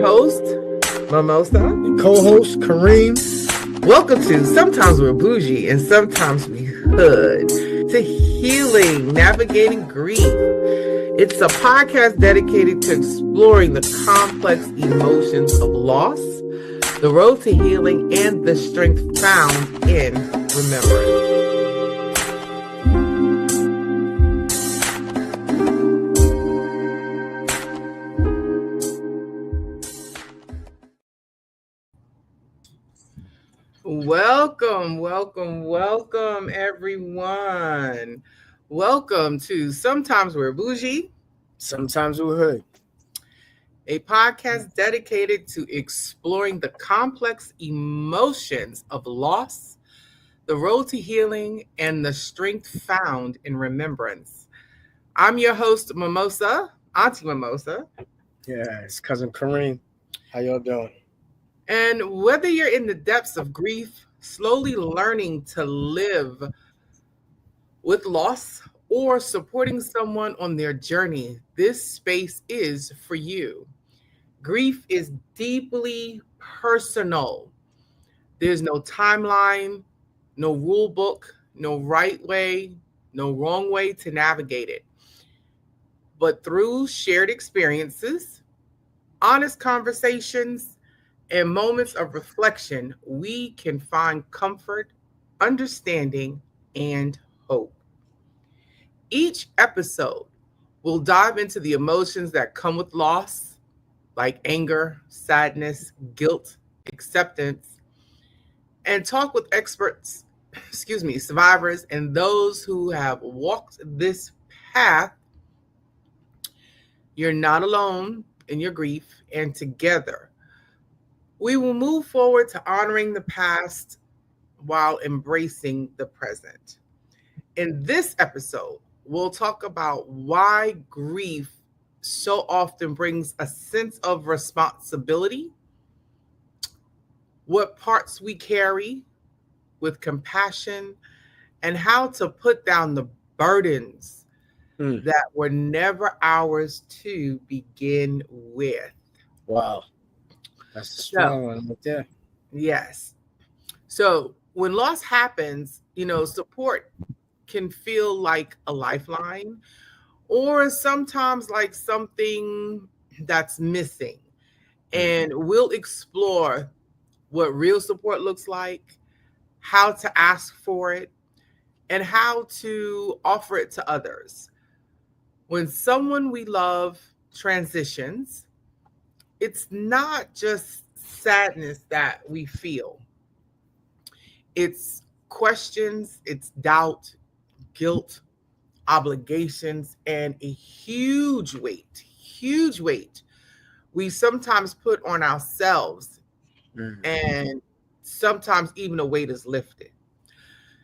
host, Mimosa. And co-host, Kareem. Welcome to Sometimes We're Boujee and Sometimes We Hood, to healing, navigating grief. It's a podcast dedicated to exploring the complex emotions of loss, the road to healing, and the strength found in remembrance. Welcome, everyone. Welcome to Sometimes We're Boujee, Sometimes We're Hood, a podcast dedicated to exploring the complex emotions of loss, the road to healing, and the strength found in remembrance. I'm your host, Mimosa, Auntie Mimosa. Yeah, it's cousin Kareem. How y'all doing? And whether you're in the depths of grief, slowly learning to live with loss, or supporting someone on their journey, this space is for you. Grief is deeply personal. There's no timeline, no rule book, no right way, no wrong way to navigate it. But through shared experiences, honest conversations, and moments of reflection, we can find comfort, understanding, and hope. Each episode will dive into the emotions that come with loss, like anger, sadness, guilt, acceptance, and talk with experts, survivors, and those who have walked this path. You're not alone in your grief, and together we will move forward to honoring the past while embracing the present. In this episode, we'll talk about why grief so often brings a sense of responsibility, what parts we carry with compassion, and how to put down the burdens that were never ours to begin with. Wow. That's a strong one right there. Yes. So when loss happens, support can feel like a lifeline or sometimes like something that's missing. And we'll explore what real support looks like, how to ask for it, and how to offer it to others. When someone we love transitions, it's not just sadness that we feel. It's questions, it's doubt, guilt, obligations, and a huge weight we sometimes put on ourselves, and sometimes even a weight is lifted.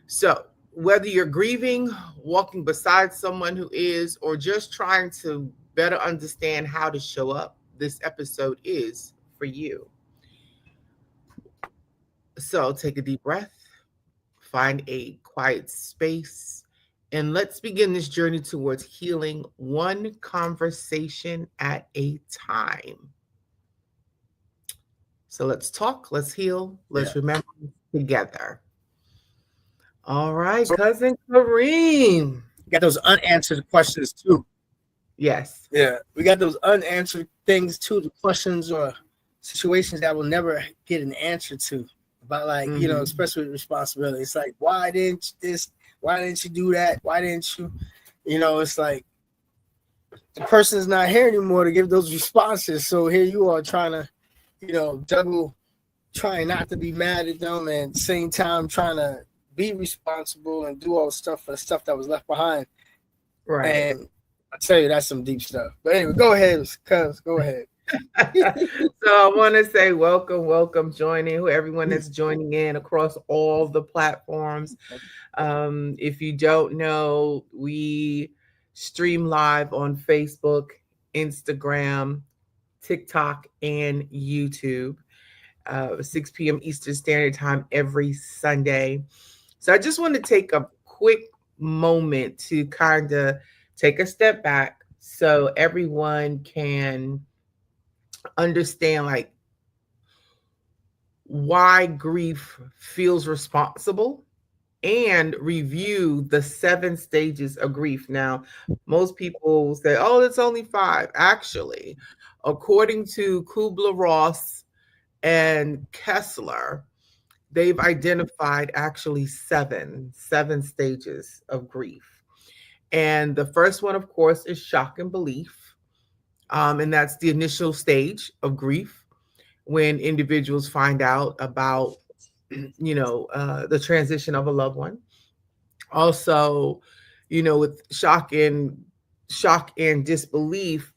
So whether you're grieving, walking beside someone who is, or just trying to better understand how to show up, this episode is for you. So take a deep breath, find a quiet space, and let's begin this journey towards healing, one conversation at a time. So let's talk, let's heal, let's remember together. All right, cousin Kareem. We got those unanswered questions too. Yes. Yeah, we got those unanswered things too, the questions or situations that we'll never get an answer to. About especially with responsibility. It's like, why didn't you this? Why didn't you do that? Why didn't you? It's like the person's not here anymore to give those responses. So here you are trying to, juggle, trying not to be mad at them, and at the same time trying to be responsible and do all the stuff for the stuff that was left behind. Right. And I tell you, that's some deep stuff. But anyway, go ahead, cuz. Go ahead. So I want to say welcome joining everyone that's joining in across all the platforms. If you don't know, we stream live on Facebook, Instagram, TikTok, and YouTube, 6 p.m. Eastern Standard Time every Sunday. So I just want to take a quick moment to kind of take a step back so everyone can understand like why grief feels responsible, and review the 7 stages of grief. Now, most people say, oh, it's only 5. Actually, according to Kubler-Ross and Kessler, they've identified actually seven stages of grief. And the first one, of course, is shock and belief. And that's the initial stage of grief when individuals find out about, the transition of a loved one. Also, with shock and disbelief,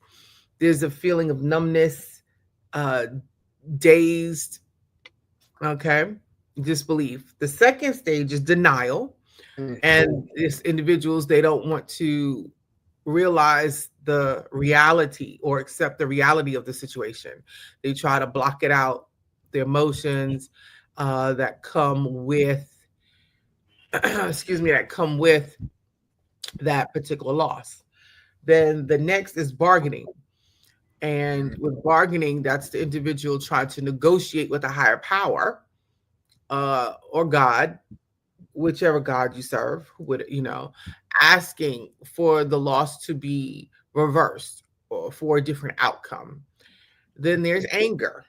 there's a feeling of numbness, uh, dazed, okay, disbelief. The second stage is denial, and it's individuals, they don't want to realize the reality or accept the reality of the situation. They try to block it out, the emotions that come with excuse me, that come with that particular loss. Then the next is bargaining. And with bargaining, that's the individual trying to negotiate with a higher power, or God, whichever God you serve, would, asking for the loss to be reversed or for a different outcome. Then there's anger.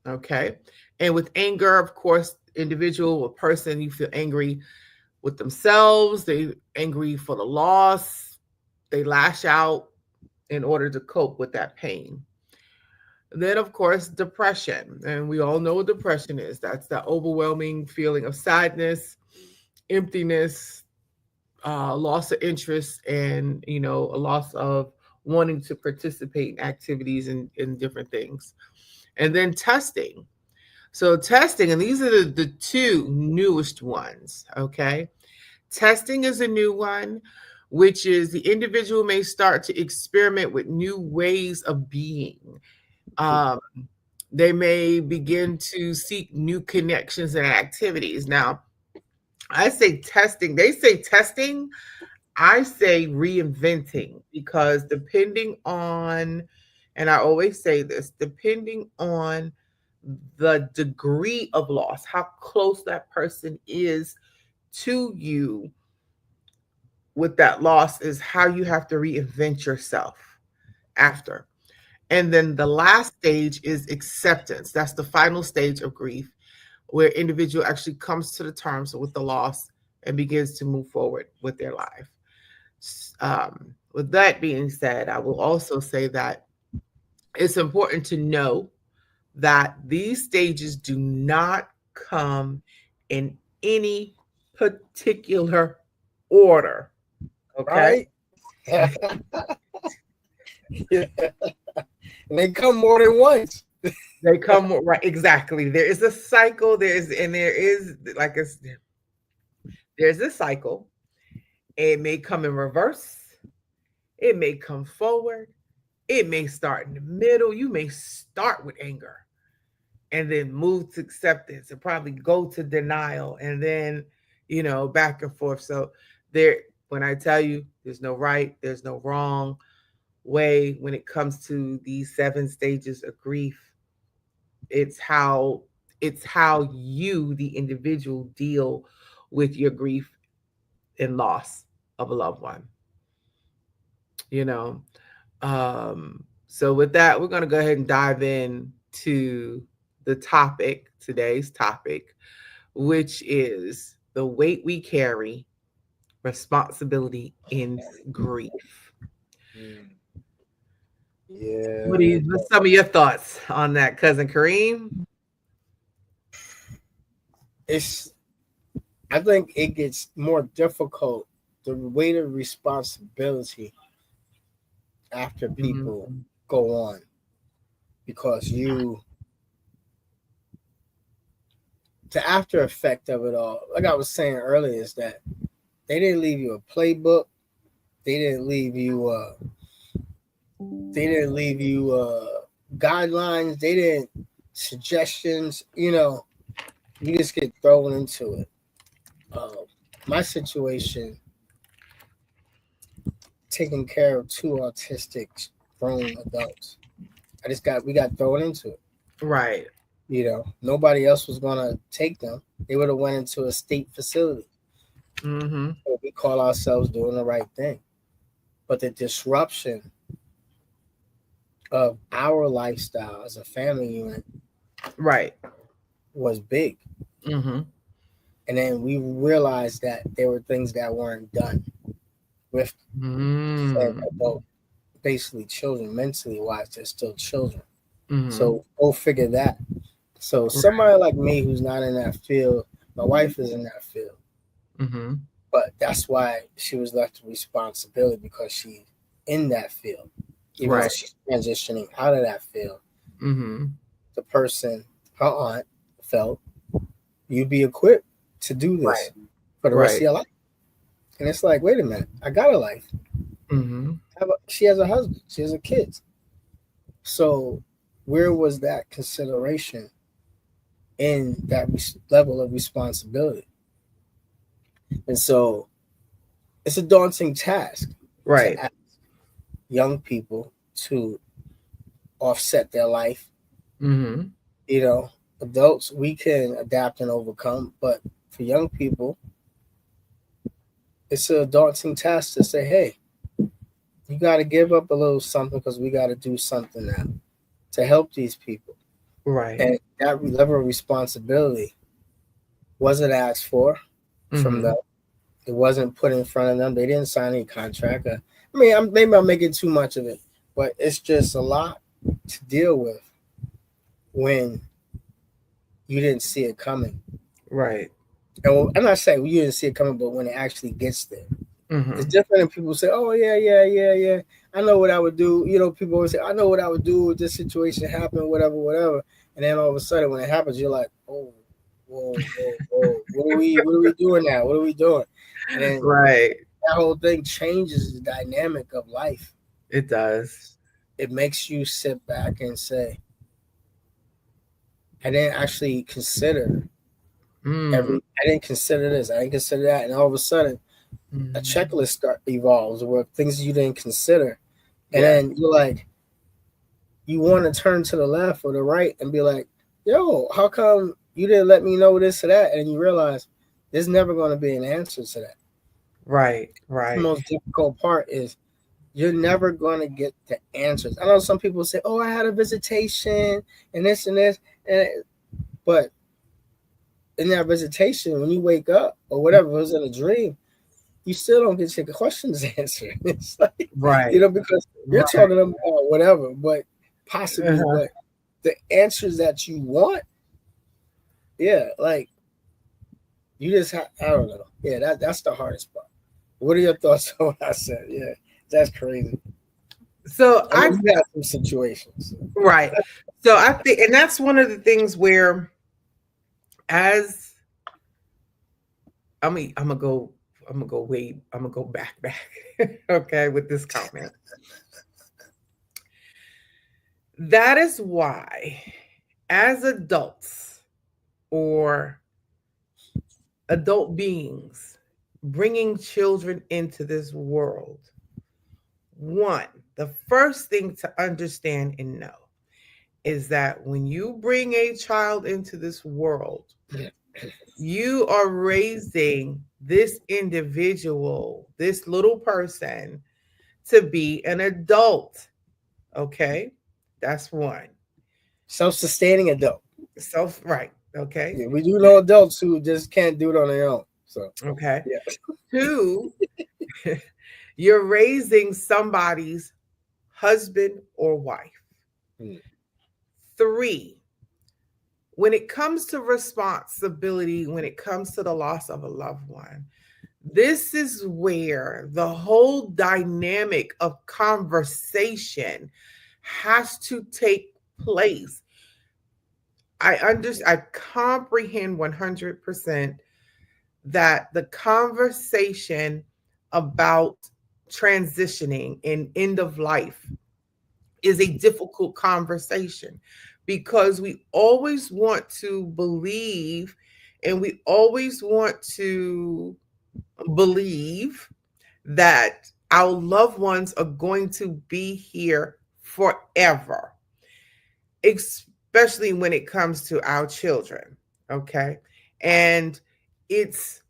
Okay. And with anger, of course, individual or person, you feel angry with themselves, they angry for the loss, they lash out in order to cope with that pain. Then, of course, depression. And we all know what depression is. That's that overwhelming feeling of sadness, emptiness, loss of interest, and, a loss of wanting to participate in activities and different things. And then testing. So, testing, and these are the two newest ones, okay? Testing is a new one, which is the individual may start to experiment with new ways of being. Um, they may begin to seek new connections and activities. Now, I say testing. They say testing. I say reinventing, because depending on, and I always say this, depending on the degree of loss, how close that person is to you with that loss, is how you have to reinvent yourself after. And then the last stage is acceptance. That's the final stage of grief, where individual actually comes to the terms with the loss and begins to move forward with their life. With that being said, I will also say that it's important to know that these stages do not come in any particular order. Okay. Right? Yeah. They come more than once. They come right, exactly. There is a cycle. There is like there's a cycle. It may come in reverse. It may come forward. It may start in the middle. You may start with anger and then move to acceptance and probably go to denial and then, back and forth. So there, when I tell you there's no right, there's no wrong way when it comes to these 7 stages of grief. It's how you, the individual, deal with your grief and loss of a loved one. You know. So with that, we're gonna go ahead and dive in to the topic, today's topic, which is the weight we carry, responsibility in grief. Yeah. What's some of your thoughts on that, cousin Kareem? I think it gets more difficult, the weight of responsibility after people Mhm. go on, because the after effect of it all, like I was saying earlier, is that they didn't leave you a playbook. They didn't leave you guidelines. They didn't suggestions. You just get thrown into it. My situation, taking care of 2 autistic grown adults. We got thrown into it. Right. Nobody else was gonna take them. They would have went into a state facility. Mm-hmm. So we call ourselves doing the right thing. But the disruption of our lifestyle as a family unit Right. was big. Mm-hmm. And then we realized that there were things that weren't done with said Mm. adult, basically children, mentally wise, they're still children. Mm-hmm. So go figure that. So somebody like me who's not in that field, my wife is in that field. Mm-hmm. But that's why she was left with responsibility because she's in that field. Even though Right. she's transitioning out of that field, Mm-hmm. the person, her aunt, felt you be equipped to do Right. this for the rest of Right. your life. And it's like, wait a minute, I got a life. Mm-hmm. She has a husband, she has a kids. So where was that consideration in that level of responsibility? And so it's a daunting task Right. to ask young people to offset their life. Mm-hmm. You know, adults, we can adapt and overcome, but for young people, it's a daunting task to say, hey, you got to give up a little something because we got to do something now to help these people. Right. And that level of responsibility wasn't asked for from Mm-hmm. them. It wasn't put in front of them. They didn't sign any contract. I mean, maybe I'm making too much of it, but it's just a lot to deal with when you didn't see it coming. Right. And I'm not saying you didn't see it coming, but when it actually gets there, it's Mm-hmm. different. And people say, "Oh yeah, yeah, yeah, yeah. I know what I would do." People always say, "I know what I would do if this situation happened, whatever, whatever." And then all of a sudden, when it happens, you're like, "Oh, whoa, whoa, whoa! What are we doing now? What are we doing?" And then Right. that whole thing changes the dynamic of life. It does. It makes you sit back and say, "I didn't actually consider Mm. I didn't consider this. I didn't consider that." And all of a sudden, a Mm-hmm. checklist evolves where things you didn't consider, and Yes. then you're like, you want to turn to the left or the right and be like, "Yo, how come you didn't let me know this or that?" And you realize there's never going to be an answer to that. Right. The Right. most difficult part is you're never going to get the answers. I know some people say, "Oh, I had a visitation and this," and but in that visitation, when you wake up or whatever, it was in a dream, you still don't get your questions answered. It's like, Right. because you're Right. talking about whatever, but possibly Uh-huh. what the answers that you want, yeah, like you just I don't know. Yeah, that's the hardest part. What are your thoughts on what I said? Yeah, that's crazy. So I know I you had some situations. right. So I think, and that's one of the things where, as I'm gonna go, I'm gonna go back, okay, with this comment. That is why, as adults or adult beings, bringing children into this world, one, the first thing to understand and know is that when you bring a child into this world, you are raising this individual, this little person, to be an adult. Okay. That's one. Self-sustaining adult. Self, right. Okay. Yeah, we do know adults who just can't do it on their own. So Okay. yeah. Two, you're raising somebody's husband or wife. Mm. Three, when it comes to responsibility, when it comes to the loss of a loved one, this is where the whole dynamic of conversation has to take place. I comprehend 100% that the conversation about transitioning and end of life is a difficult conversation because we always want to believe and we always want to believe that our loved ones are going to be here forever. especially when it comes to our children. Okay. And it's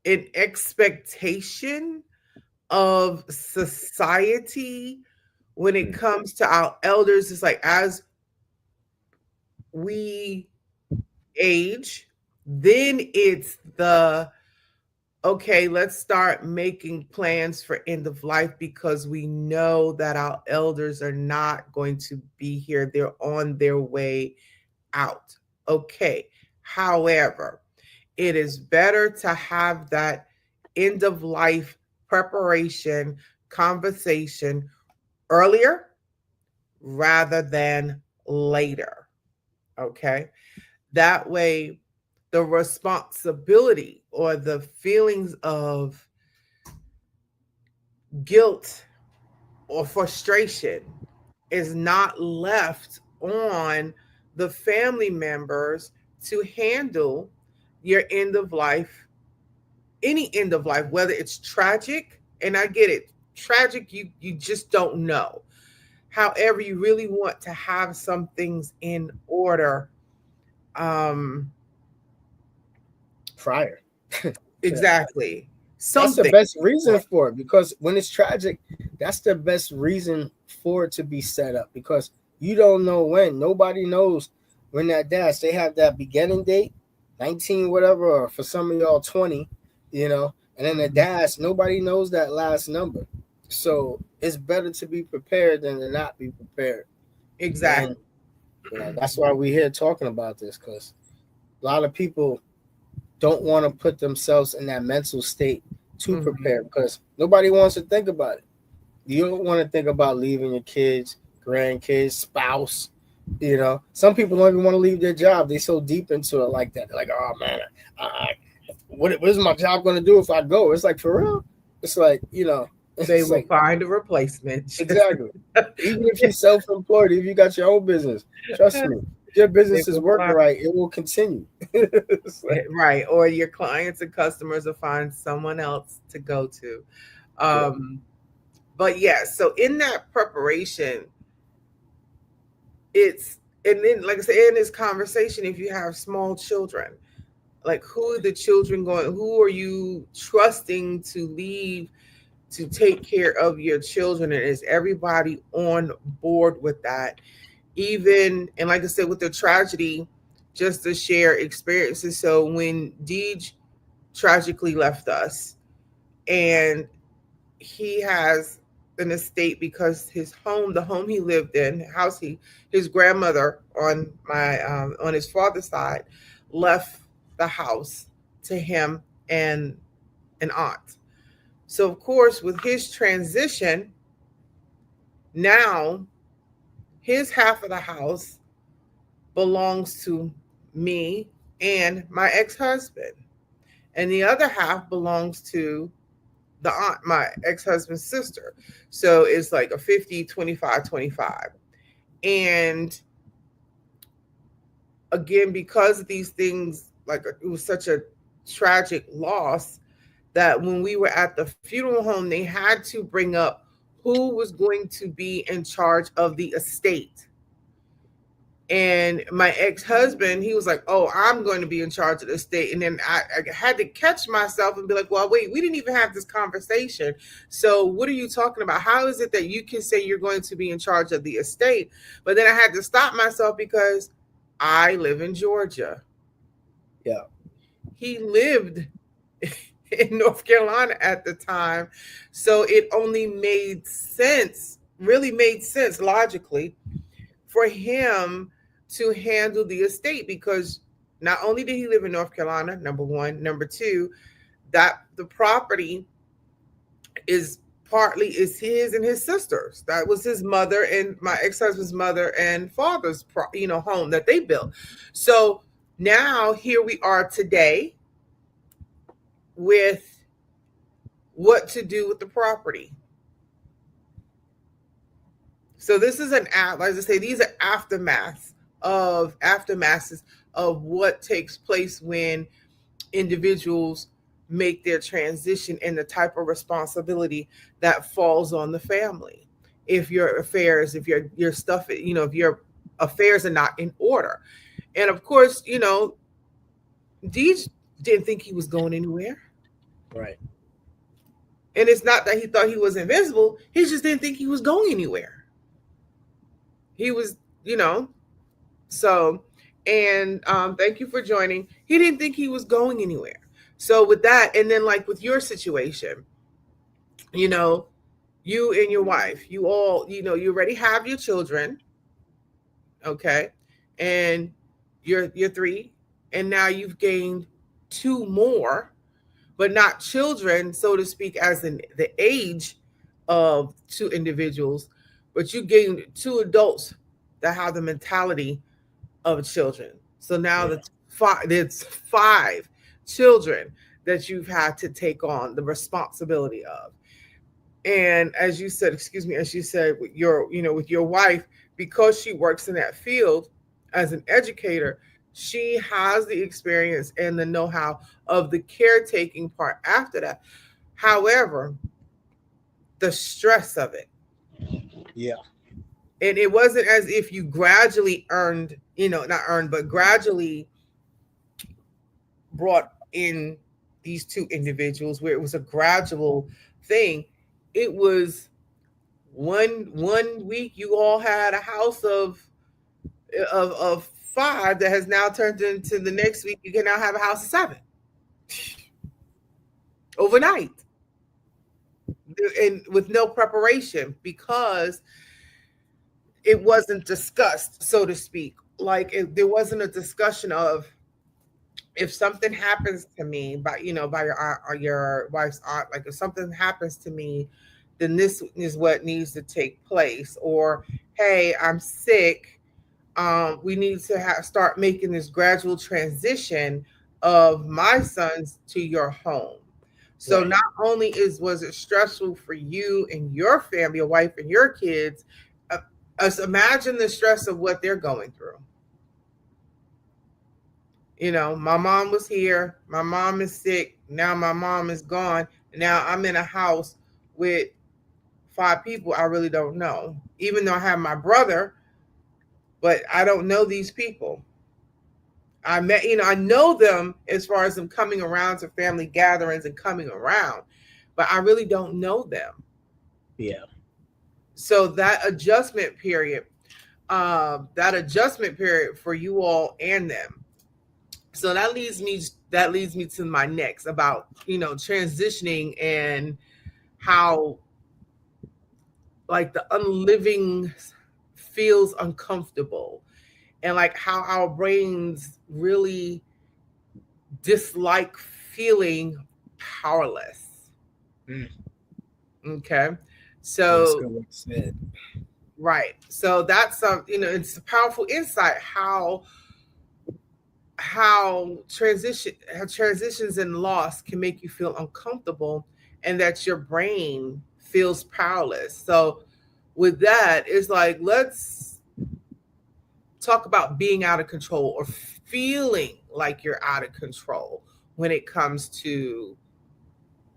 an expectation of society when it comes to our elders. It's like as we age, then it's the okay, let's start making plans for end of life because we know that our elders are not going to be here. They're on their way out. Okay. However, it is better to have that end of life preparation conversation earlier rather than later. Okay. That way, the responsibility or the feelings of guilt or frustration is not left on the family members to handle your end of life, any end of life, whether it's tragic, and I get it, tragic, you just don't know. However, you really want to have some things in order. Um, Prior. exactly. That's the Something. best reason for it, because when it's tragic, that's the best reason for it to be set up, because you don't know when. Nobody knows when that dash. They have that beginning date, 19 whatever, or for some of y'all 20, and then the dash, nobody knows that last number. So it's better to be prepared than to not be prepared. Exactly. And that's why we're here talking about this, because a lot of people don't want to put themselves in that mental state to prepare, because nobody wants to think about it. You don't want to think about leaving your kids, grandkids, spouse. Some people don't even want to leave their job. They so deep into it like that. They're like, oh man, what is my job going to do if I go? It's like, for real. It's like, They it's will like, find a replacement. exactly. Even if you're self-employed, if you got your own business, trust me, if your They business is will working find, right, it will continue. It's like, right, or your clients and customers will find someone else to go to. yeah. But yeah, so in that preparation, it's and then like I said, in this conversation, if you have small children, like who are the children going? Who are you trusting to leave to take care of your children? And is everybody on board with that? Even and like I said, with the tragedy, just to share experiences. So when Deej tragically left us, and he has an estate because his home, the home he lived in, house his grandmother on his father's side, left the house to him and an aunt. So of course, with his transition, now his half of the house belongs to me and my ex-husband, and the other half belongs to the aunt, my ex-husband's sister. So it's like a 50, 25, 25. And again, because of these things, like it was such a tragic loss that when we were at the funeral home, they had to bring up who was going to be in charge of the estate. And my ex-husband, he was like, oh, I'm going to be in charge of the state. And then I had to catch myself and be like, well, wait, we didn't even have this conversation. So what are you talking about? How is it that you can say you're going to be in charge of the estate? But then I had to stop myself because I live in Georgia. Yeah. He lived in North Carolina at the time. So it only made sense, really made sense logically for him to handle the estate, because not only did he live in North Carolina, number one, number two, that the property is partly is his and his sister's. That was his mother and my ex-husband's mother and father's home that they built. So now here we are today with what to do with the property. So this is as I say, these are aftermaths of what takes place when individuals make their transition and the type of responsibility that falls on the family. If your affairs, if your stuff, if your affairs are not in order. And of course, Deej didn't think he was going anywhere. Right. And it's not that he thought he was invincible, he just didn't think he was going anywhere. He was, so, and thank you for joining. He didn't think he was going anywhere. So with that, and then like with your situation, you know, you and your wife, you all, you already have your children, okay, and you're three, and now you've gained two more, but not children, so to speak, as in the age of two individuals, but you gained two adults that have the mentality of children. So now Yeah. there's five children that you've had to take on the responsibility of. And as you said, excuse me, as you said, with your wife, because she works in that field as an educator, she has the experience and the know-how of the caretaking part after that. However, the stress of it, Yeah. and it wasn't as if you gradually earned, not earned, but gradually brought in these two individuals where it was a gradual thing. It was one week you all had a house of five that has now turned into the next week you can now have a house of seven overnight, and with no preparation, because it wasn't discussed, so to speak. Like there wasn't a discussion of, if something happens to me by your aunt or your wife's aunt, like if something happens to me, then this is what needs to take place. Or, hey, I'm sick. We need to start making this gradual transition of my sons to your home. So Right. not only was it stressful for you and your family, your wife and your kids, us imagine the stress of what they're going through. My mom was here, my mom is sick, now my mom is gone, now I'm in a house with five people I really don't know, even though I have my brother, but I don't know these people. I know them as far as them coming around to family gatherings and coming around, but I really don't know them. Yeah. So that adjustment period for you all and them. So that leads me to my next about transitioning, and how like the unliving feels uncomfortable, and like how our brains really dislike feeling powerless. Mm. Okay. That's So good what you said. right. So that's it's a powerful insight how transitions and loss can make you feel uncomfortable, and that your brain feels powerless. So with that, it's like, let's talk about being out of control, or feeling like you're out of control when it comes to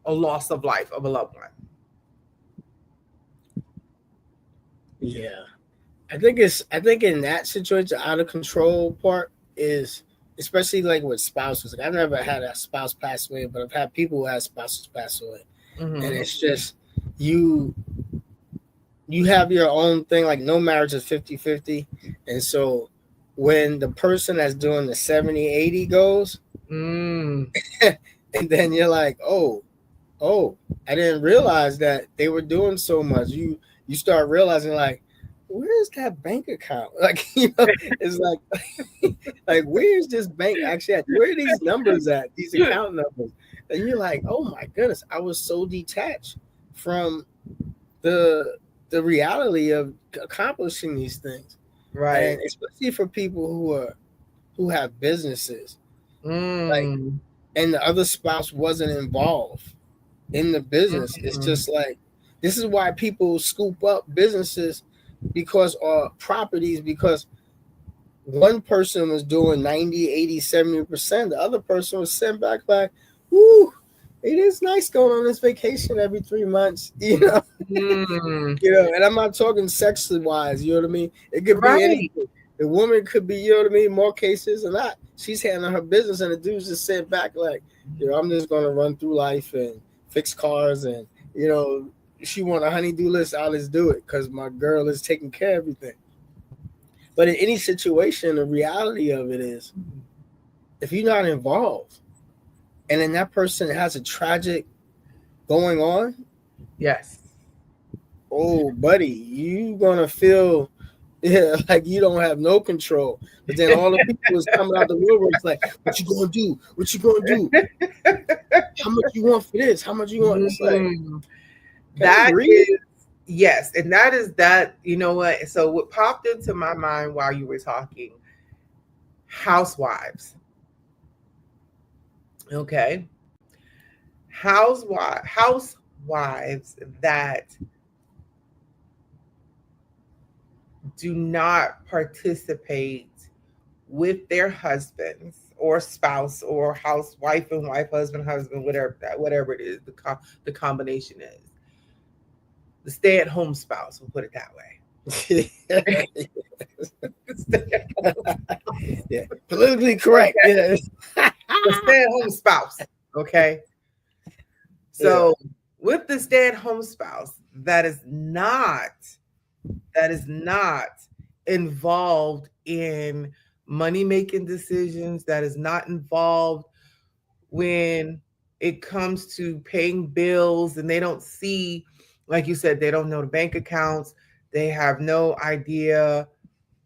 a loss of life of a loved one. Yeah. I think in that situation, out of control part is, especially like with spouses. Like I've never had a spouse pass away, but I've had people who had spouses pass away. And Mm-hmm. it's just you you have your own thing. Like no marriage is 50-50. And so when the person that's doing the 70-80 goes, Mm. and then you're like, oh, I didn't realize that they were doing so much. You start realizing like, where's that bank account? Like, it's like where's this bank actually at? Where are these numbers at? These account numbers. And you're like, oh my goodness, I was so detached from the reality of accomplishing these things. Right. And especially for people who have businesses, like, Mm. and the other spouse wasn't involved in the business. It's Mm. just like, this is why people scoop up businesses because, or properties, because one person was doing 90, 80, 70%. The other person was sitting back like, whoo, it is nice going on this vacation every 3 months, Mm. and I'm not talking sexually wise, you know what I mean? It could be Right. anything. The woman could be, you know what I mean, more cases than not. She's handling her business, and the dude's just sitting back like, I'm just gonna run through life and fix cars, and she want a honey-do list. I'll just do it because my girl is taking care of everything. But in any situation, the reality of it is, if you're not involved, and then that person has a tragic going on, yes, oh, buddy, you gonna feel like you don't have no control. But then all the people is coming out the woodworks like, what you gonna do? What you gonna do? How much you want for this? How much you want? It's like, that is, yes, and that is that. You know what? So what popped into my mind while you were talking, housewives. Okay, housewives that do not participate with their husbands or spouse or housewife and wife, husband, whatever it is, the combination is. The stay-at-home spouse, we'll put it that way. Yeah, politically correct. Yeah. The stay-at-home spouse. Okay. So with the stay-at-home spouse that is not involved in money-making decisions, that is not involved when it comes to paying bills, and they don't see, like you said, they don't know the bank accounts, they have no idea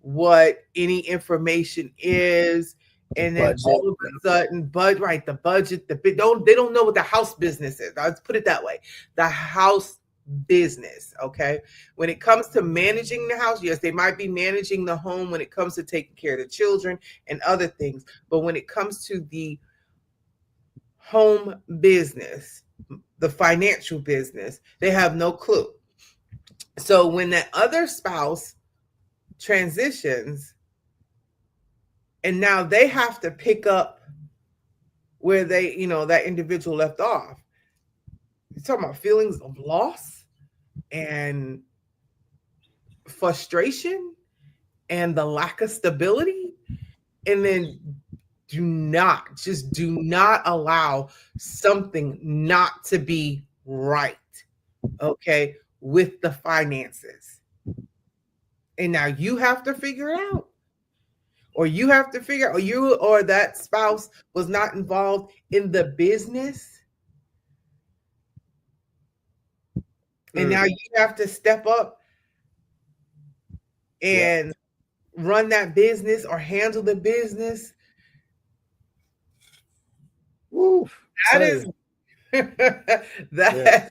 what any information is, and then Budget. all of a sudden, the budget, they don't know what the house business is. Let's put it that way. The house business, okay? When it comes to managing the house, yes, they might be managing the home when it comes to taking care of the children and other things, but when it comes to the home business, the financial business, they have no clue. So when that other spouse transitions and now they have to pick up where that individual left off, you're talking about feelings of loss and frustration and the lack of stability. And then do not allow something not to be right, okay, with the finances. And now you have to figure it out. Or you have to figure out, or that spouse was not involved in the business. And now you have to step up and run that business or handle the business. Woo, That is that. Yeah.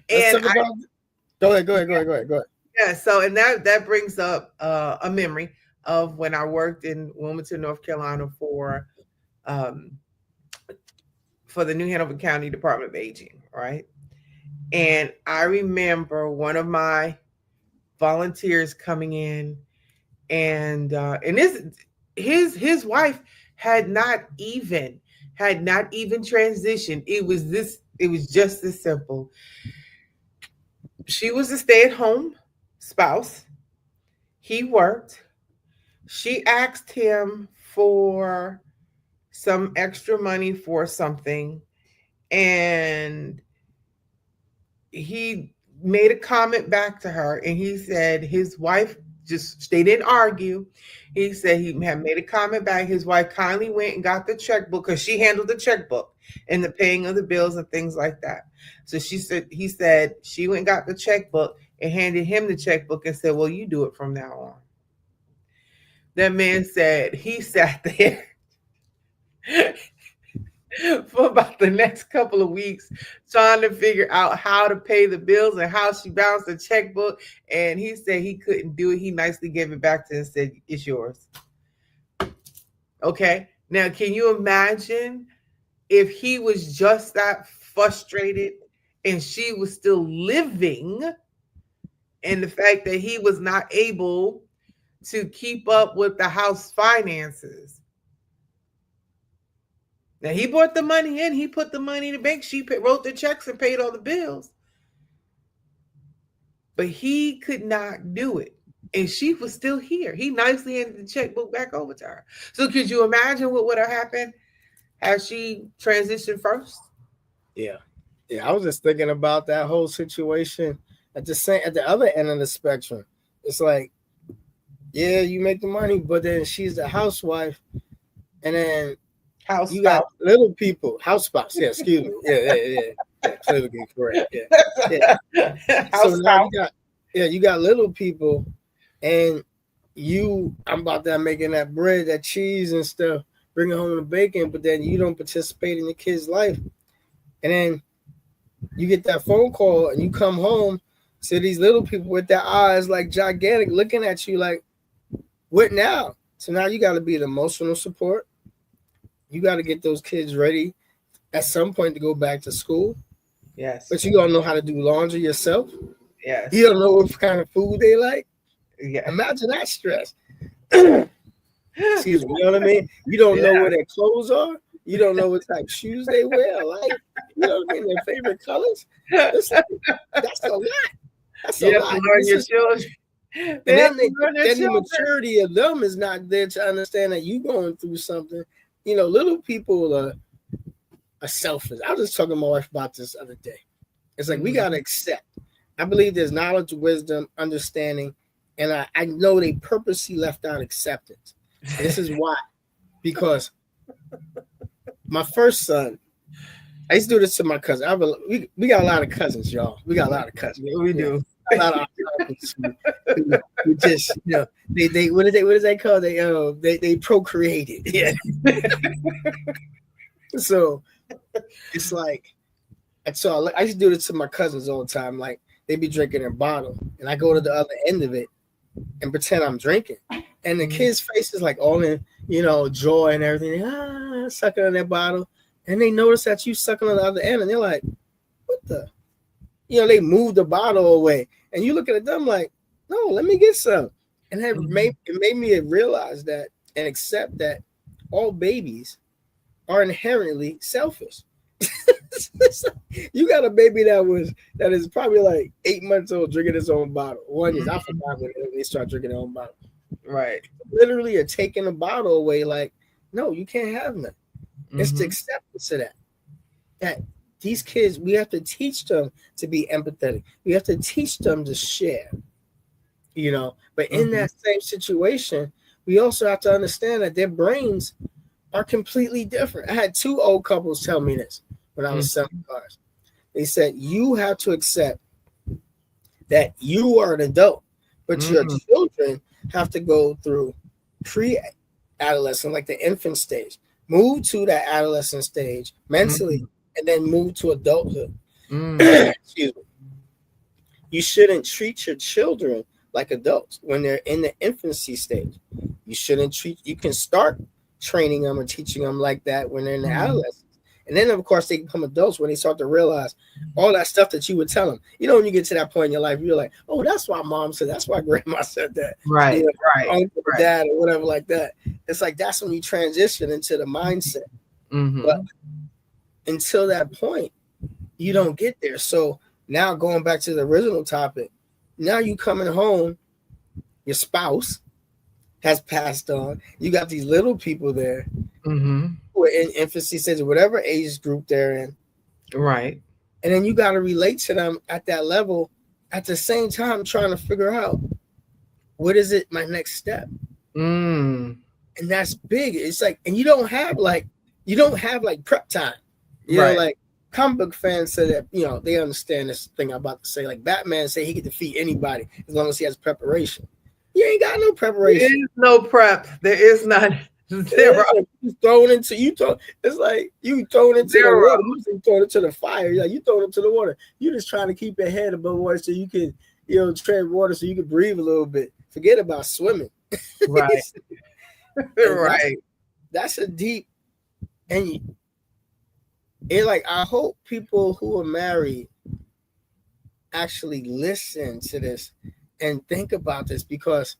And go ahead. Yeah. So, and that brings up a memory of when I worked in Wilmington, North Carolina for the New Hanover County Department of Aging, right? And I remember one of my volunteers coming in, and his wife had not even transitioned. It was just this simple. She was a stay-at-home spouse. He worked. She asked him for some extra money for something, and he made a comment back to her, and he said his wife they didn't argue. He said he had made a comment back. His wife kindly went and got the checkbook because she handled the checkbook and the paying of the bills and things like that. So he said she went and got the checkbook and handed him the checkbook and said, well, you do it from now on. That man said he sat there for about the next couple of weeks trying to figure out how to pay the bills and how she bounced the checkbook. And he said he couldn't do it. He nicely gave it back to her and said, it's yours. Okay. Now, can you imagine if he was just that frustrated and she was still living, and the fact that he was not able to keep up with the house finances? Now, he brought the money in. He put the money in the bank. She wrote the checks and paid all the bills. But he could not do it. and she was still here. He nicely handed the checkbook back over to her. So could you imagine what would have happened had she transitioned first? Yeah. Yeah. I was just thinking about that whole situation at the other end of the spectrum. It's like, yeah, you make the money, but then she's the housewife, and then House you got spouse. little people, house spouse. Yeah, excuse me. Yeah, politically correct. Yeah. So House now spouse. you got little people, and I'm about that making that bread, that cheese and stuff, bringing home the bacon, but then you don't participate in the kid's life, and then you get that phone call, and you come home, see these little people with their eyes like gigantic, looking at you like, what now? So now you got to be the emotional support. You got to get those kids ready at some point to go back to school. Yes. But you don't know how to do laundry yourself. Yes. You don't know what kind of food they like. Yeah. Imagine that stress. Excuse me. You know what I mean? You don't know where their clothes are. You don't know what type of shoes they wear. Like, you know what I mean? Their favorite colors. That's a lot. That's a You have lot. to learn your children. And then the maturity of them is not there to understand that you going through something. You know, little people are selfish. I was just talking to my wife about this other day. It's like we gotta accept. I believe there's knowledge, wisdom, understanding, and I know they purposely left out acceptance. And this is why, because my first son, I used to do this to my cousin. We got a lot of cousins, y'all. We got a lot of cousins. Yeah, we do. A lot of uncles who just, you know, they what is they called? They procreated. Yeah. So it's like, and so I used to do this to my cousins all the time. Like they be drinking a bottle, and I go to the other end of it and pretend I'm drinking, and the kid's face is like all in, you know, joy and everything, sucking on that bottle, and they notice that you sucking on the other end, and they're like, what the, you know, they move the bottle away, and you looking at them like, no, let me get some, and it made me realize that and accept that all babies are inherently selfish. You got a baby that is probably like 8 months old drinking his own bottle. 1 year, I forgot when they start drinking their own bottle. Right. Literally are taking the bottle away. Like, no, you can't have none. It's the acceptance of that. That these kids, we have to teach them to be empathetic. We have to teach them to share. You know, but in that same situation, we also have to understand that their brains are completely different. I had 2 old couples tell me this when I was selling cars. They said, you have to accept that you are an adult, but your children have to go through pre-adolescent, like the infant stage, move to that adolescent stage mentally, and then move to adulthood. Excuse me. You shouldn't treat your children like adults when they're in the infancy stage. You can start training them or teaching them like that when they're in the adolescence. And then, of course, they become adults when they start to realize all that stuff that you would tell them. You know, when you get to that point in your life, you're like, oh, that's why mom said, that's why grandma said that. Right, you know, right. Uncle, dad, or whatever like that. It's like that's when you transition into the mindset. But until that point, you don't get there. So now going back to the original topic, now you coming home, your spouse has passed on. You got these little people there who are in infancy stage or whatever age group they're in. Right. And then you got to relate to them at that level at the same time trying to figure out what is it, my next step. And that's big. It's like, and you don't have like prep time. You know, like comic book fans say that, you know, they understand this thing I'm about to say. Like Batman say he can defeat anybody as long as he has preparation. You ain't got no preparation. There is no prep. There is none. Zero. You thrown into it's like you thrown into the water. You thrown into the fire. Like you thrown into the water. You just trying to keep your head above water so you can, you know, tread water so you can breathe a little bit. Forget about swimming. Right. Right. That's a deep, and it like I hope people who are married actually listen to this and think about this, because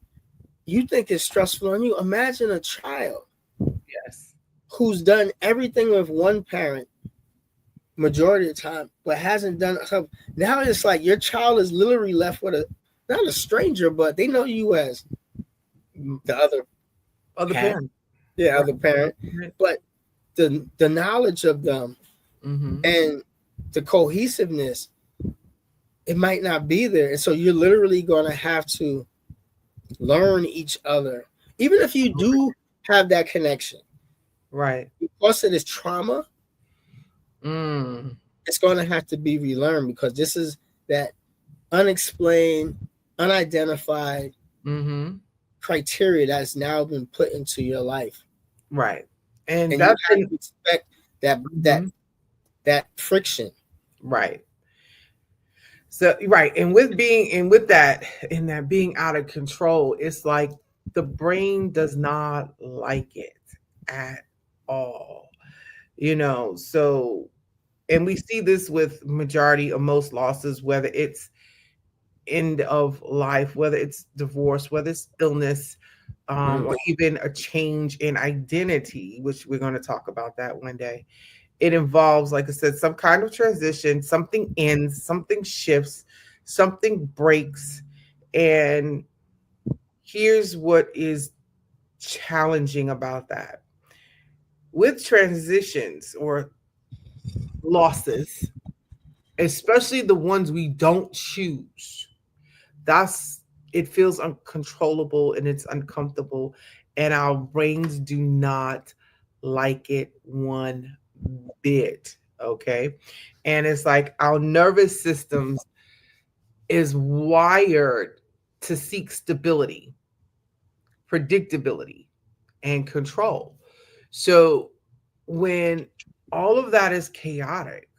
you think it's stressful on you. Imagine a child, who's done everything with one parent majority of the time, but hasn't done. Now it's like your child is literally left with not a stranger, but they know you as the Other parent, parent. yeah, Right. other parent. Right. But the knowledge of them Mm-hmm. and the cohesiveness, it might not be there, and so you're literally going to have to learn each other, even if you do have that connection. Right. Because of this trauma, Mm. it's going to have to be relearned because this is that unexplained, unidentified Mm-hmm. criteria that's now been put into your life, Right. And and you that's have been to expect that mhm. that friction. Right. So right, and with being and with that and that being out of control, it's like the brain does not like it at all. So and we see this with majority of most losses, whether it's end of life, whether it's divorce, whether it's illness, Mm. or even a change in identity, which we're going to talk about that one day. It involves, like I said, some kind of transition, something ends, something shifts, something breaks. And here's what is challenging about that with transitions or losses, especially the ones we don't choose. That's it feels uncontrollable and it's uncomfortable, and our brains do not like it one bit. Okay. And it's like our nervous systems is wired to seek stability, predictability, and control. So when all of that is chaotic,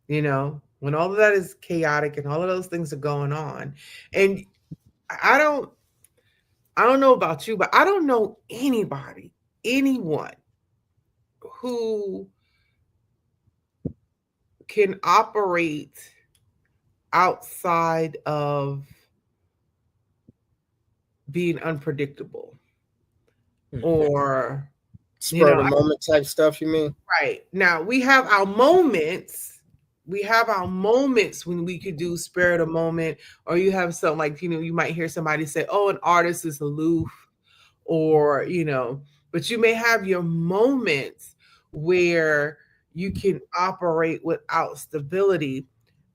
when all of that is chaotic and all of those things are going on, and I don't I don't know about you, but I don't know anybody, anyone who can operate outside of being unpredictable or, you Spur of know, the moment type stuff, you mean? right. Now we have our moments. We have our moments when we could do spirit of moment, or you have some like, you might hear somebody say, oh, an artist is aloof, or, but you may have your moments where you can operate without stability,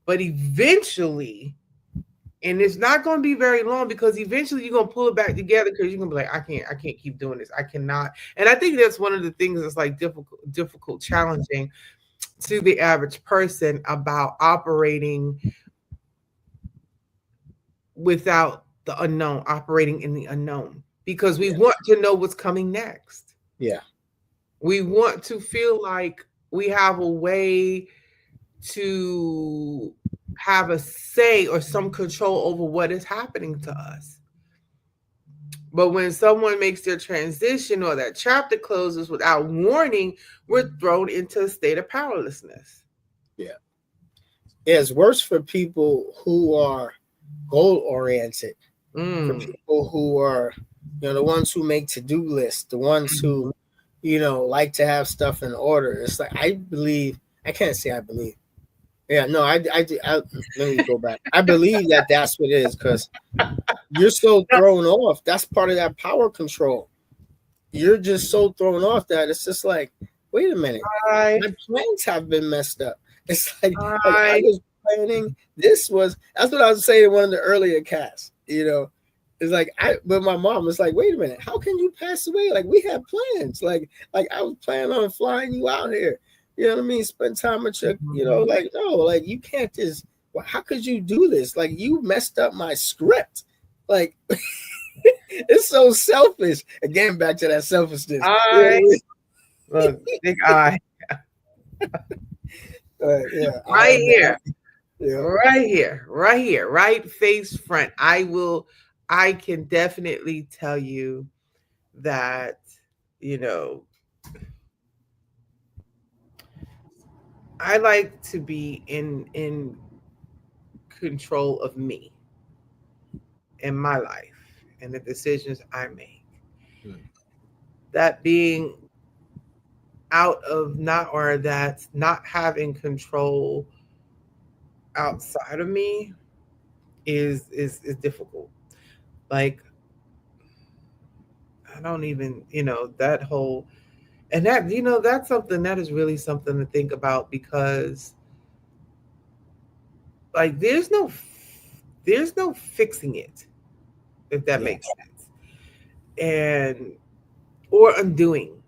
but eventually, and it's not going to be very long because eventually you're going to pull it back together because you're going to be like, I can't keep doing this. I cannot. And I think that's one of the things that's like difficult, challenging to the average person about operating without the unknown, operating in the unknown, because we Yeah. want to know what's coming next. Yeah. We want to feel like we have a way to have a say or some control over what is happening to us. But when someone makes their transition or that chapter closes without warning, we're thrown into a state of powerlessness. Yeah. It's worse for people who are goal oriented, for Mm. people who are, the ones who make to do lists, the ones who, Mhm. like to have stuff in order. It's like, I believe, I can't say I believe. Yeah, no, let me go back. I believe that that's what it is because you're so thrown off. That's part of that power control. You're just so thrown off that it's just like, wait a minute, I, my plans have been messed up. It's like I I, was planning. That's what I was saying in one of the earlier casts. It's like but my mom was like, wait a minute, how can you pass away? Like we had plans. Like I was planning on flying you out here. You know what I mean? Spend time with your, Mhm. like no, like you can't just. Well, how could you do this? Like you messed up my script. Like it's so selfish. Again, back to that selfishness. You know I, what look, big I, I mean? Yeah, I right am. here, Yeah. right here, right here, right face front. I can definitely tell you that, you know, I like to be in control of me and my life and the decisions I make. Hmm. That being out of not or that's not having control outside of me. is difficult. Like I don't even, that whole, and that, that's something that is really something to think about, because like there's no fixing it, if that Yeah. makes sense. And or undoing,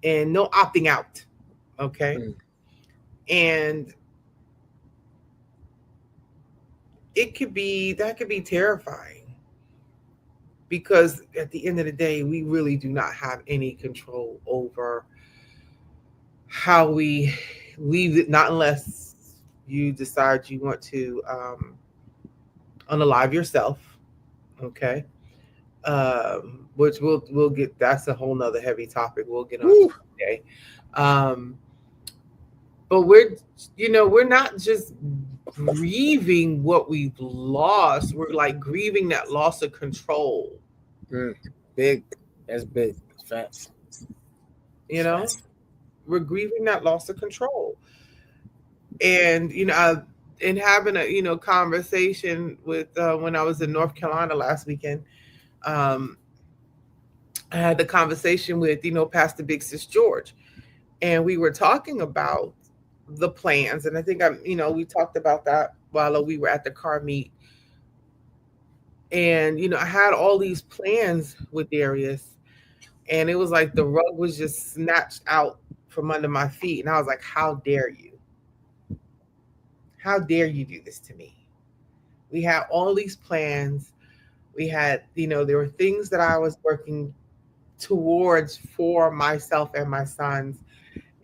and no opting out. Okay. Mm. And that could be terrifying, because at the end of the day, we really do not have any control over how we leave it, not unless you decide you want to unalive yourself. Okay. Which we'll get, that's a whole nother heavy topic we'll get on Woo. today. um but we're not just grieving what we've lost, we're like grieving that loss of control. Mm. Big. That's big. It's fast. you It's know fast. we're grieving that loss of control. And in having a conversation with when I was in North Carolina last weekend, um I had the conversation with Pastor Big Sis George, and we were talking about the plans. And I think we talked about that while we were at the car meet. And I had all these plans with Darius, and it was like the rug was just snatched out from under my feet, and I was like, how dare you, how dare you do this to me? We had all these plans. We had, there were things that I was working towards for myself and my sons,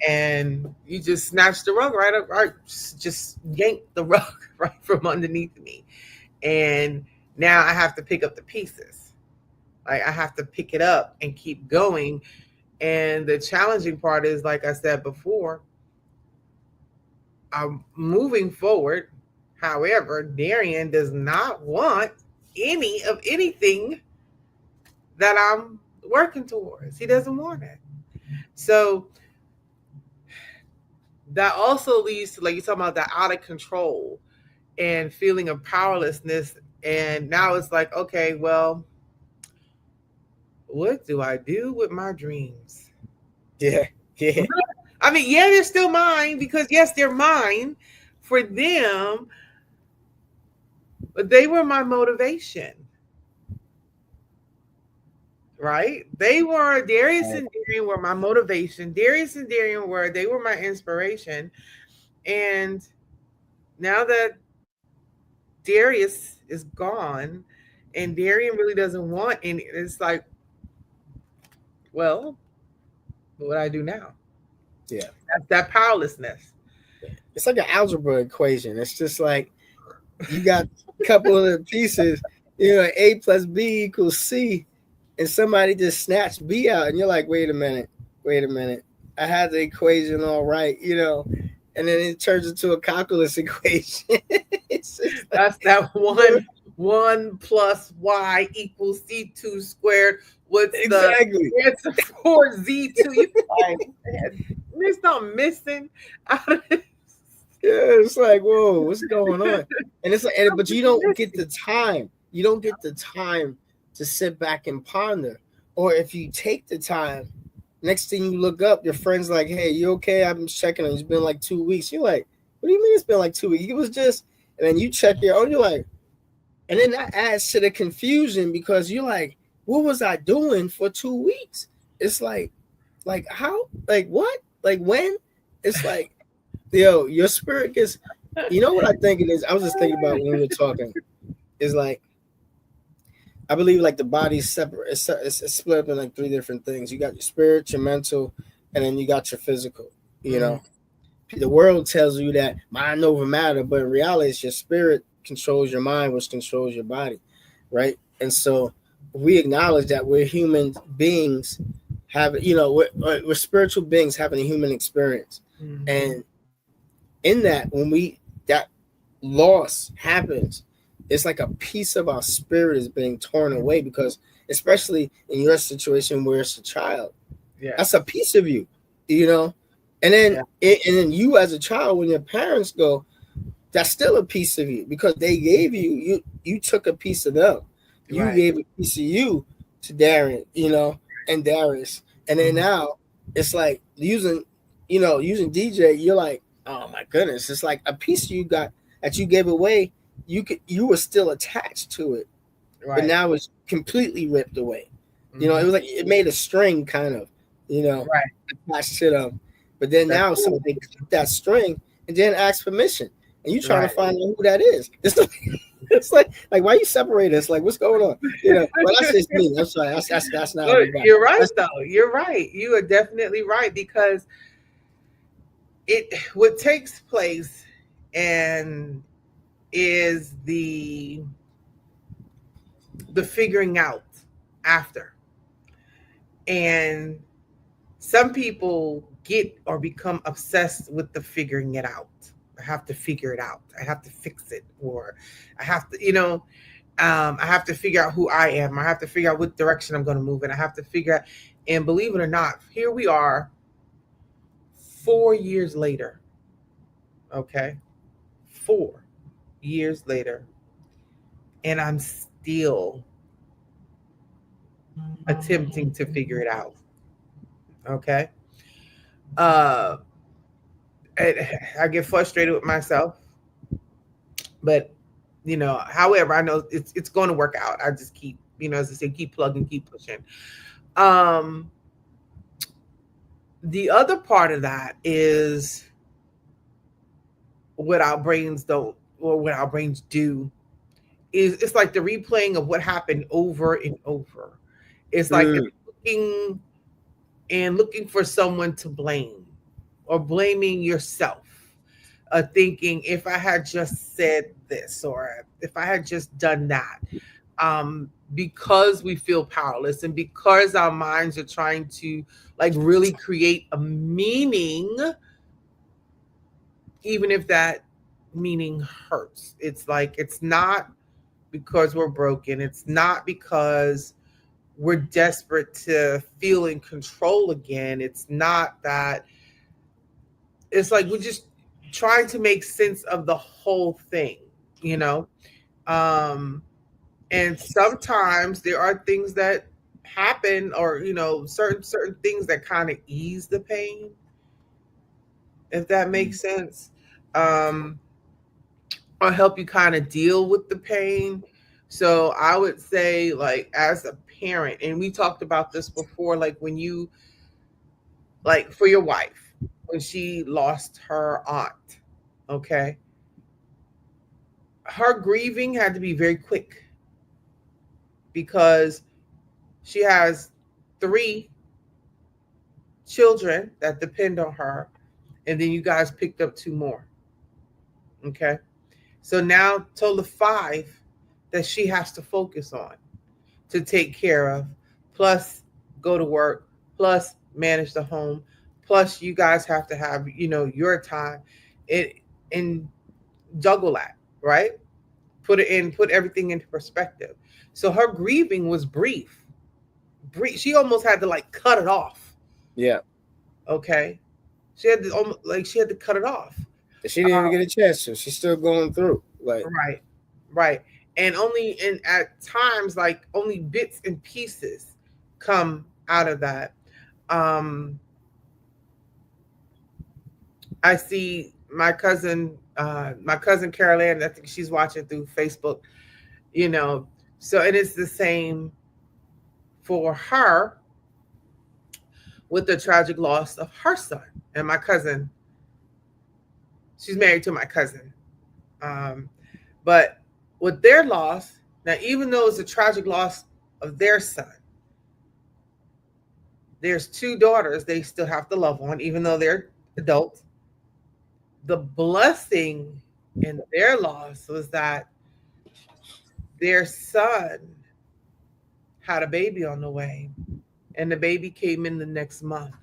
and you just snatched the rug right up, right, just yanked the rug right from underneath me. And now I have to pick up the pieces. Like I have to pick it up and keep going. And the challenging part is, like I said before, I'm moving forward. However, Darian does not want any of anything that I'm working towards. He doesn't want it. So that also leads to, like you talking about, that out of control and feeling of powerlessness. And now it's like, okay, well, what do I do with my dreams? Yeah. Yeah. I mean, yeah, they're still mine, because yes, they're mine for them, but they were my motivation, right? They were, Darius and Darian were my motivation. Darius and Darian they were my inspiration. And now that Darius is gone and Darian really doesn't want any, it's like, well, what do I do now? Yeah. That's that powerlessness. It's like an algebra equation. It's just like you got a couple of the pieces, A plus B equals C, and somebody just snatched B out, and you're like, wait a minute. I had the equation all right, and then it turns into a calculus equation. It's just like, That's that one plus y equals c2 squared. What's exactly. the answer for z2? You like, there's something missing out of this. Yeah, it's like, whoa, what's going on? And it's like, but you don't get the time. You don't get the time to sit back and ponder. Or if you take the time, next thing you look up, your friend's like, hey, you okay? I've been checking on you. It's been like 2 weeks. You're like, what do you mean it's been like 2 weeks? It was just, and then you check your own, you're like, and then that adds to the confusion, because you're like, what was I doing for 2 weeks? It's like how? Like what? Like when? It's like, yo, your spirit gets, what I think it is? I was just thinking about when we were talking. Is like, I believe like the body's separate. It's split up in like 3 different things. You got your spirit, your mental, and then you got your physical. The world tells you that mind over matter, but in reality, it's your spirit controls your mind, which controls your body, right? And so we acknowledge that we're human beings, we're spiritual beings having a human experience, and in that, when that loss happens, it's like a piece of our spirit is being torn away, because especially in your situation where it's a child, that's a piece of you, and then and then you as a child, when your parents go, that's still a piece of you because they gave you took a piece of them. You Right. gave a piece of you to Darren, and Darius. And then Mhm. now it's like using DJ, you're like, oh my goodness, it's like a piece you got that you gave away, you were still attached to it, but Right. now it's completely ripped away. It Mhm. was like it made a string kind of, you know, Right. attached to them. But then That's now somebody cut that string and then ask permission. And you trying to right. find out who that is. It's like why you separate us? Like what's going on? But that's just me. I'm sorry. That's not Look, everybody. you're right That's though. You're right. You are definitely right because it what takes place and is the figuring out after. And some people get or become obsessed with the figuring it out. I have to figure it out. I have to fix it, or I have to, I have to figure out who I am. I have to figure out what direction I'm going to move in. I have to figure out, and believe it or not, here we are 4 years later. Okay. 4 years later. And I'm still attempting to figure it out. Okay. Uh, and I get frustrated with myself, but however, I know it's going to work out. I just keep, as I say, keep plugging, keep pushing. Um, the other part of that is what our brains don't, or what our brains do, is it's like the replaying of what happened over and over. It's like it's mm, looking and looking for someone to blame, or blaming yourself, thinking if I had just said this, or if I had just done that, because we feel powerless and because our minds are trying to like really create a meaning, even if that meaning hurts. It's like it's not because we're broken. It's not because we're desperate to feel in control again. It's not that. It's like we're just trying to make sense of the whole thing, you know? Um, and sometimes there are things that happen, or, certain things that kind of ease the pain, if that makes sense. Um, or help you kind of deal with the pain. So I would say, like, as a parent, and we talked about this before, like when you, like for your wife, when she lost her aunt, okay, her grieving had to be very quick because she has 3 children that depend on her, and then you guys picked up 2 more. Okay, so now total of 5 that she has to focus on to take care of, plus go to work, plus manage the home, plus you guys have to have your time, it and juggle that, right? Put everything into perspective. So her grieving was brief. She almost had to like cut it off. yeah. Okay, she had to almost like she had to cut it off. She didn't even get a chance to. She's still going through. Like Right, right. And only in at times, like only bits and pieces come out of that. Um, I see my cousin Carol Ann, I think she's watching through Facebook, you know. So it is the same for her with the tragic loss of her son. And my cousin, she's married to my cousin. Um, but with their loss, now even though it's a tragic loss of their son, there's 2 daughters they still have to love on, even though they're adults. The blessing in their loss was that their son had a baby on the way, and the baby came in the next month.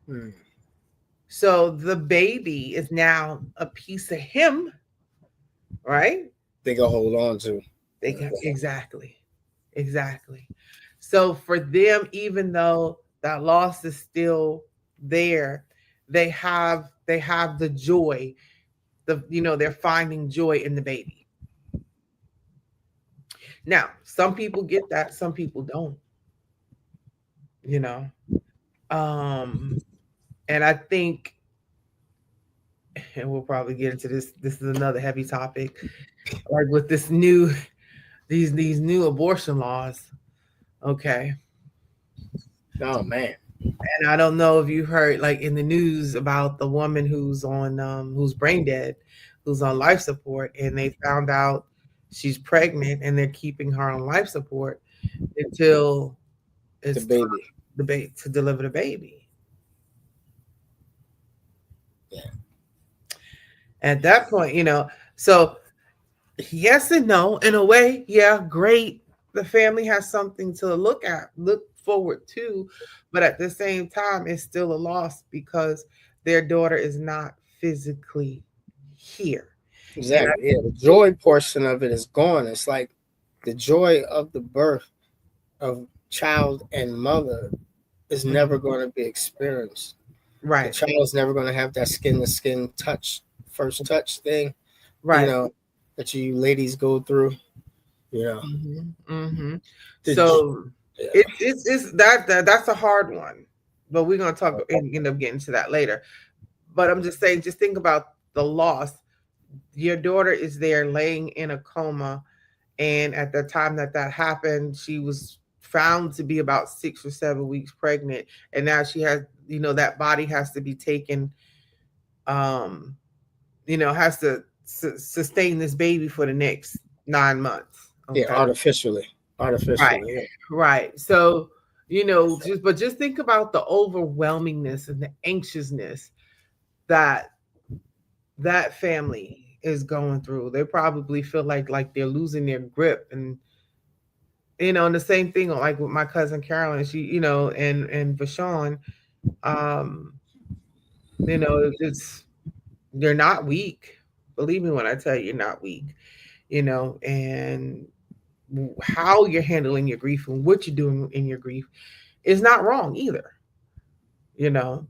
mm, So the baby is now a piece of him, right? they gonna hold on to. They can exactly, exactly. So for them, even though that loss is still there, they have the joy, they're finding joy in the baby. Now, some people get that, some people don't, you know. Um, and I think, and we'll probably get into this. This is another heavy topic, like with these new abortion laws. Okay, Oh man. and I don't know if you heard like in the news about the woman who's brain dead, who's on life support, and they found out she's pregnant, and they're keeping her on life support until The it's time baby. to deliver the baby. Yeah. At that point, so yes and no. In a way, yeah, great. The family has something to look forward to, but at the same time, it's still a loss because their daughter is not physically here. And Exactly. Yeah. The joy portion of it is gone. It's like the joy of the birth of child and mother is never going to be experienced. The right, child's never going to have that skin to skin touch, first touch thing, you right. know, that you ladies go through. You know, Hmm. the, So yeah, it's that's a hard one, but we're gonna talk and end up getting to that later. But I'm just saying, just think about the loss. Your daughter is there laying in a coma, and at the time that happened, she was found to be about 6 or 7 weeks pregnant, and now she has, that body has to be taken, um, has to sustain this baby for the next 9 months. yeah, Okay. Right, artificially. Yeah. right. So, just think about the overwhelmingness and the anxiousness that that family is going through. They probably feel like they're losing their grip, and the same thing like with my cousin Carolyn, she, and Vashon, um, it's you're not weak. Believe me when I tell you, you're not weak. And how you're handling your grief and what you're doing in your grief is not wrong either. You know,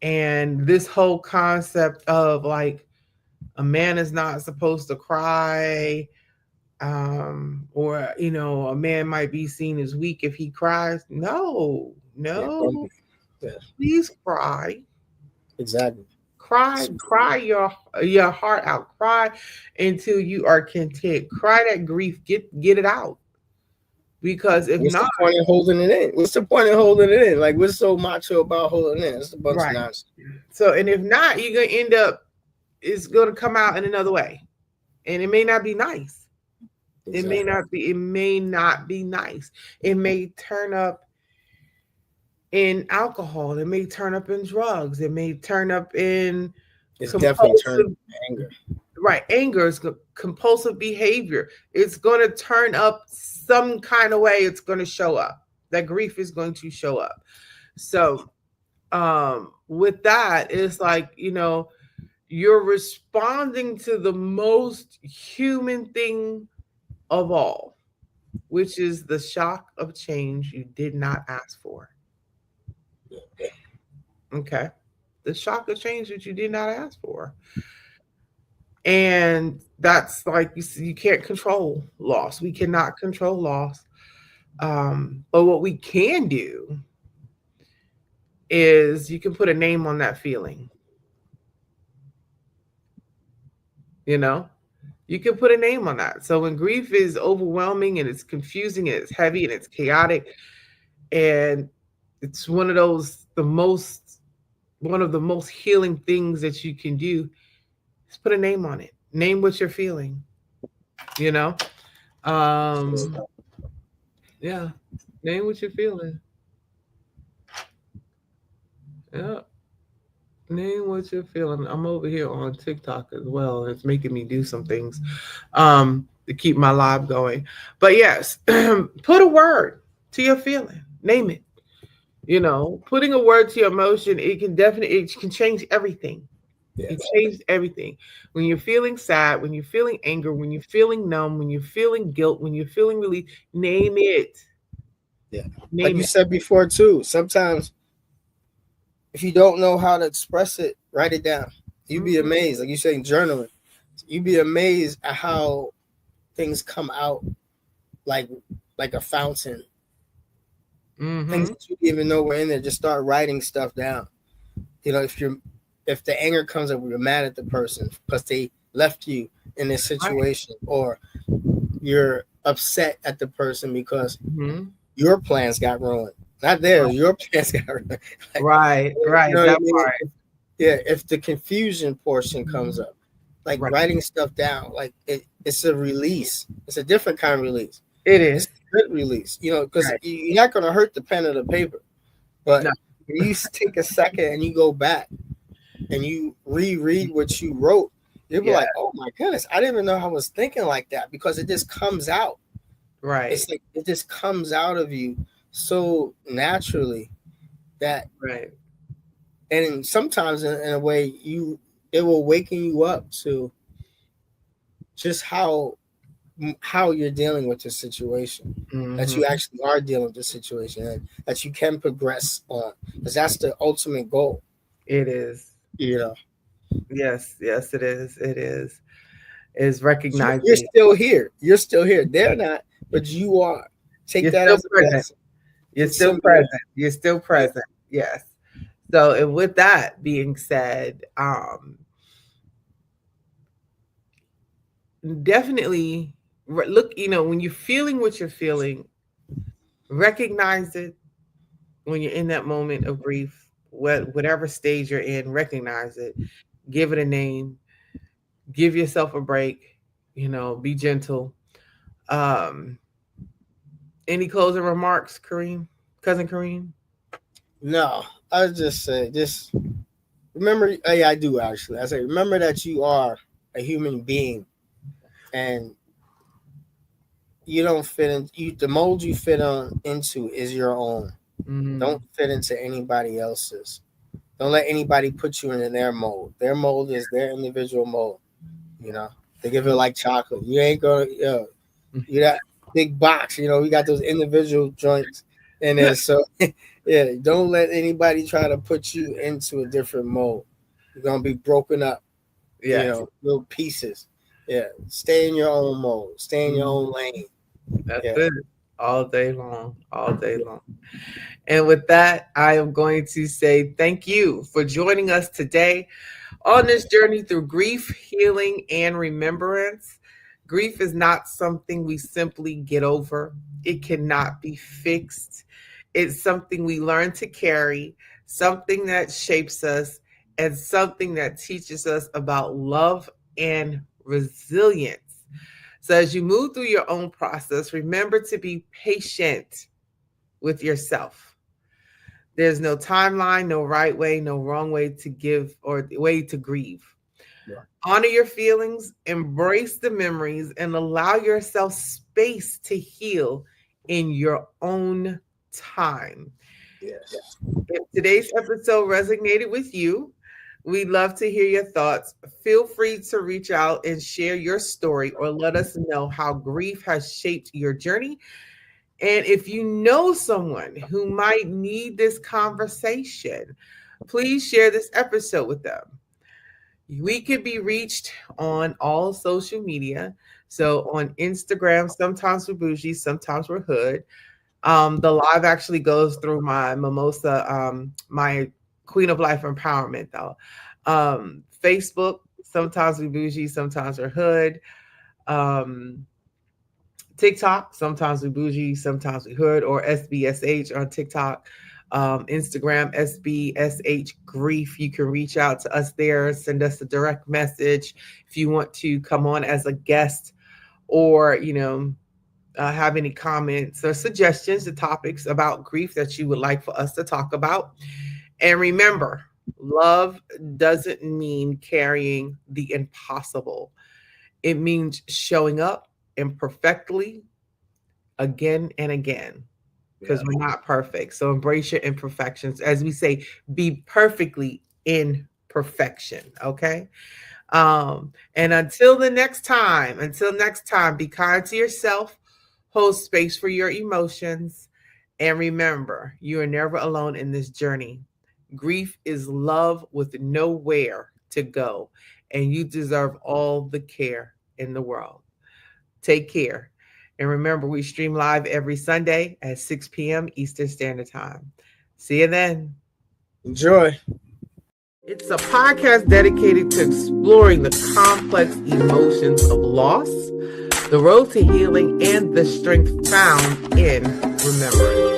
and this whole concept of like a man is not supposed to cry, or a man might be seen as weak if he cries. No, Yeah. Don't no, be. Yeah. please cry. Exactly. Cry your heart out. Cry until you are content. Cry that grief. Get it out. Because if What's not, the point in holding it in? What's the point in holding it in? Like, what's so macho about holding it in? It's a bunch of right. nonsense. So, and if not, you're gonna end up. It's gonna come out in another way, and it may not be nice. It may Exactly. not be. It may not be nice. It may turn up in alcohol. It may turn up in drugs. It may turn up in It's definitely turned compulsive, to anger. right? Anger is compulsive behavior. It's going to turn up some kind of way. It's going to show up. That grief is going to show up. So, with that, it's like, you're responding to the most human thing of all, which is the shock of change you did not ask for. Okay. The shock of change that you did not ask for. And that's like you can't control loss. We cannot control loss. But what we can do is you can put a name on that feeling. You know, you can put a name on that. So when grief is overwhelming and it's confusing and it's heavy and it's chaotic, and it's one of the most healing things that you can do is put a name on it. Name what you're feeling. You know, um, yeah, name what you're feeling. Yeah, name what you're feeling. I'm over here on TikTok as well, and it's making me do some things to keep my live going. But yes, put a word to your feeling. Name it. Putting a word to your emotion, it can change everything. Yeah. It changed everything. When you're feeling sad, when you're feeling anger, when you're feeling numb, when you're feeling guilt, when you're feeling relief, name it. Yeah. Like Name you it. said before too, sometimes if you don't know how to express it, write it down. You'd be Mhm. amazed. Like you saying, journaling. You'd be amazed at how things come out like like a fountain. Things Mm-hmm. that you didn't even know were in there. Just start writing stuff down. If the anger comes up, you're mad at the person because they left you in this Right. situation, or you're upset at the person because Mm-hmm. your plans got ruined, not theirs. Your plans got ruined. Like, Right. you Right. know what I That mean? part. Yeah. If the confusion portion comes Mhm. up, like Right. writing stuff down, like it's a release. It's a different kind of release. It It's is. a good release, because Right. you're not going to hurt the pen or the paper. But No. when you take a second and you go back and you reread what you wrote, you'll be Yeah. like, "Oh my goodness, I didn't even know I was thinking like that," because it just comes out. Right. It's like it just comes out of you so naturally that, Right. and sometimes in a way, it will waken you up to just how you're dealing with the situation. That you Mm-hmm. actually are dealing with the situation, and that you can progress on, because that's the ultimate goal. It is. You know, Yes. Yes. It is. It is. Is you're recognizing still here. You're still here. They're not, but you are. Take you're that still as a present. blessing. You're It's still simple. present. You're still Yeah. present. Yes. So, and with that being said, definitely look. When you're feeling what you're feeling, recognize it. When you're in that moment of grief, whatever stage you're in, recognize it. Give it a name. Give yourself a break. Be gentle. Um, any closing remarks, Kareem? Cousin Kareem? No, I just say just remember. Yeah, I do actually. I say remember that you are a human being, and you don't fit in. The mold you fit on into is your own. Mm-hmm. Don't fit into anybody else's. Don't let anybody put you into their mold. Their mold is their individual mold. You know, they give it like chocolate. You ain't gonna, you that big box. We got those individual joints in there. So yeah, don't let anybody try to put you into a different mold. You're gonna be broken up. Yes. Little pieces. Yeah, stay in your own mold. Stay in your Mhm. own lane. That's Yeah. it. All day long. All day long. And with that, I am going to say thank you for joining us today on this journey through grief, healing, and remembrance. Grief is not something we simply get over, it cannot be fixed. It's something we learn to carry, something that shapes us, and something that teaches us about love and resilience. So, as you move through your own process, remember to be patient with yourself. There's no timeline, no right way, no wrong way to give or way to grieve. Honor your feelings, embrace the memories, and allow yourself space to heal in your own time. Yes. If today's episode resonated with you, we'd love to hear your thoughts. Feel free to reach out and share your story or let us know how grief has shaped your journey. And if you know someone who might need this conversation, please share this episode with them. We could be reached on all social media. So on Instagram, sometimes we're bougie, sometimes we're hood. The live actually goes through my mimosa, my Queen of Life empowerment though. Facebook, sometimes we bougie, sometimes we're hood. Um, TikTok, sometimes we bougie, sometimes we hood, or SBSH on TikTok. Instagram, SBSH Grief. You can reach out to us there, send us a direct message if you want to come on as a guest or, have any comments or suggestions to topics about grief that you would like for us to talk about. And remember, love doesn't mean carrying the impossible, it means showing up imperfectly again and again because Yeah. we're not perfect. So embrace your imperfections. As we say, be perfectly in perfection. Okay. And until next time, be kind to yourself, hold space for your emotions, and remember, you are never alone in this journey. Grief is love with nowhere to go, and you deserve all the care in the world. Take care. And remember, we stream live every Sunday at 6 p.m. Eastern Standard Time. See you then. Enjoy. It's a podcast dedicated to exploring the complex emotions of loss, the road to healing, and the strength found in remembering.